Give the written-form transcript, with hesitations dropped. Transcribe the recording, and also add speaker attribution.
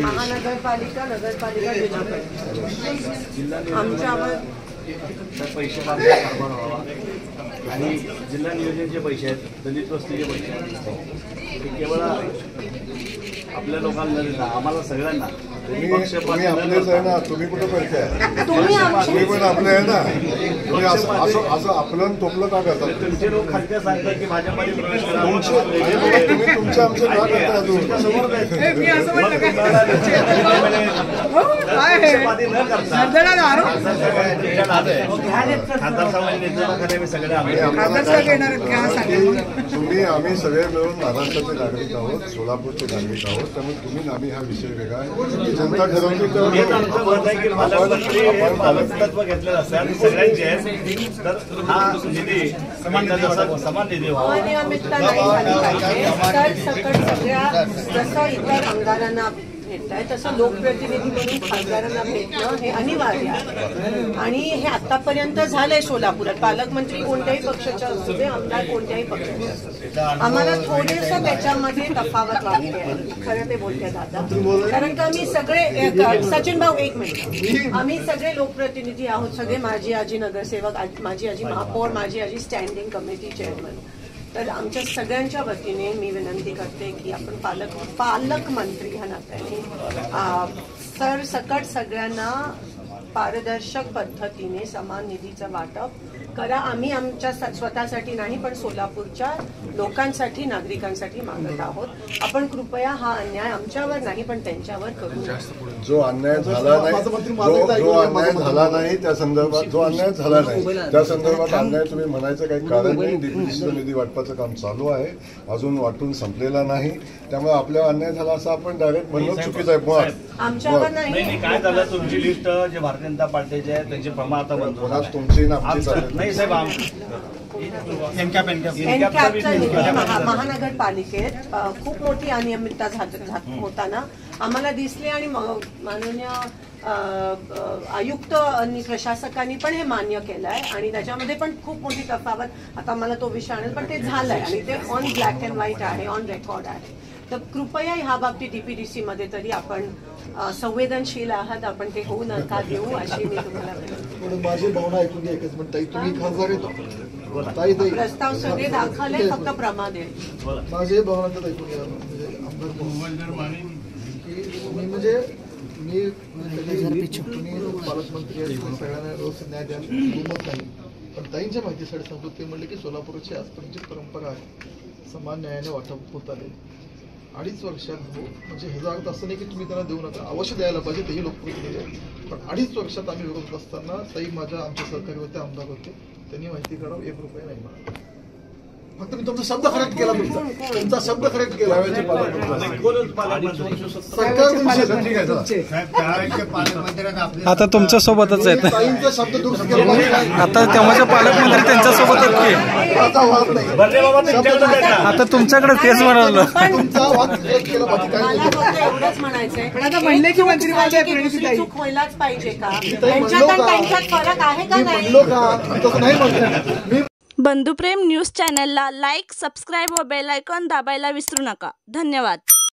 Speaker 1: महानगरपालिका नगरपालिका आमच्यावर
Speaker 2: पैसे आणि जिल्हा नियोजनचे पैसे आहेत, दलित वस्तीचे पैसे आहेत, ते केवळ आपल्या लोकांना आम्हाला सगळ्यांना
Speaker 3: तुम्ही आपलेच आहे ना, तुम्ही कुठं पैसे आहे, तुम्ही पण आपले आहे ना, तुम्ही असं आपलं तोपलं का करता?
Speaker 2: तुमचे लोक खालच्या सांगतात की भाजपमध्ये प्रवेश करा,
Speaker 3: तुम्ही तुमच्या आमचं का करता? तुम्ही आम्ही सगळे मिळून महाराष्ट्राचे नागरिक आहोत, सोलापूरचे नागरिक आहोत, त्यामुळे तुम्ही आम्ही हा विषय वेगळा आहे, जनता ठरवली
Speaker 2: पालकत्व घेतलेलं असतं आणि सगळ्यांचे आहेत, तर हा निधी समान निधी व्हावा.
Speaker 1: जसं इतर आमदारांना भेटत आहे तसं लोकप्रतिनिधी म्हणून खासदारांना भेटणं हे अनिवार्य आहे आणि हे आतापर्यंत झालंय सोलापुरात. पालकमंत्री कोणत्याही पक्षाचे असू दे, आमदार कोणत्याही पक्षाचे असू दे, आम्हाला थोडेसं त्याच्यामध्ये तफावत वाटते आहे. खरं ते बोलते दादा, कारण का आम्ही सगळे सचिन भाऊ एक मिनिट, आम्ही सगळे लोकप्रतिनिधी आहोत, सगळे माझी आजी नगरसेवक, माझी आजी महापौर, माझी आजी स्टँडिंग कमिटी चेअरमन. तर आमच्या सगळ्यांच्या वतीने मी विनंती करते की आपण पालकमंत्री ह्या नात्याने सरसकट सगळ्यांना पारदर्शक पद्धतीने समान निधीचं वाटप करा. आम्ही आमच्या स्वतःसाठी नाही पण सोलापूरच्या लोकांसाठी, नागरिकांसाठी मागत आहोत. आपण कृपया हा अन्याय आमच्यावर नाही पण त्यांच्यावर करू.
Speaker 3: जो अन्याय झाला नाही, जो अन्याय झाला नाही त्या संदर्भात, जो अन्याय झाला नाही त्या संदर्भात अन्याय तुम्ही म्हणायचं काही कारण नाही. डीपीडीसीचं निधी वाटपाचं काम चालू आहे, अजून वाटून संपलेला नाही, त्यामुळे आपल्यावर अन्याय झाला असं आपण डायरेक्ट म्हणणं चुकीचं आहे. मुळात
Speaker 1: आमच्यावर नाही.
Speaker 2: काय झालं, तुमची लिस्ट जे भारतीय जनता पार्टीचे आहे त्यांचे प्रमाण आता
Speaker 3: पुन्हा तुमची ना आमची
Speaker 2: नाही साहेब,
Speaker 1: महानगरपालिकेत खूप मोठी अनियमितता होताना आम्हाला दिसली आणि माननीय आयुक्त आणि प्रशासकांनी पण हे मान्य केलं आहे आणि त्याच्यामध्ये पण खूप मोठी तफावत, आता मला तो विषय आणेल पण ते झालंय आणि ते ऑन ब्लॅक अँड व्हाईट आहे, ऑन रेकॉर्ड आहे. तर कृपया ह्या बाबतीत डीपीडीसी मध्ये तरी आपण संवेदनशील आहात, आपण ते होऊ नका देऊ अशी मी तुम्हाला विनंती.
Speaker 4: माझी भावना ऐकून घ्या एकच मिनिट. तुम्ही खासदार येतो
Speaker 1: प्रस्ताव सगळे दाखल फक्त प्रमाण आहे.
Speaker 4: माझी भावना तर ऐकून घ्या. म्हणजे मी तुम्ही पालकमंत्री सगळ्यांना रोज न्याय द्या दुमत नाही, पण ताईंच्या माहितीसाठी सांगतो. ते म्हणले की सोलापूरची आजपर्यंतची परंपरा आहे समान न्यायाने वाटप होत आले. 2.5 वर्षात म्हणजे ह्याचा अर्थ असं नाही की तुम्ही त्यांना देऊ नका, अवश्य द्यायला पाहिजे, तेही लोकप्रतिनिधी आहे, पण 2.5 वर्षात आम्ही विरोध असताना ताई आमचे सहकारी होते, आमदार होते, त्यांनी माहिती करावं, 1 रुपया नाही मला. फक्त मी तुमचा शब्द करेक्ट केला, तुमचा शब्द करेक्ट केला.
Speaker 5: आता तुमच्या सोबतच आहेत,
Speaker 4: शब्द दुरुस्त केला,
Speaker 5: आता तेव्हाचे पालकमंत्री त्यांच्या सोबतच की आता तुमच्याकडे तेच म्हणाल.
Speaker 1: तुमचा वाद केला बाकी काही एवढंच म्हणायचंय, पण आता म्हणले की मंत्री चूक व्हायलाच पाहिजे का, त्यांच्यात फरक आहे का नाही.
Speaker 6: बंधुप्रेम न्यूज चॅनलला लाईक, सबस्क्राईब व बेल आयकॉन दाबायला विसरू नका. धन्यवाद.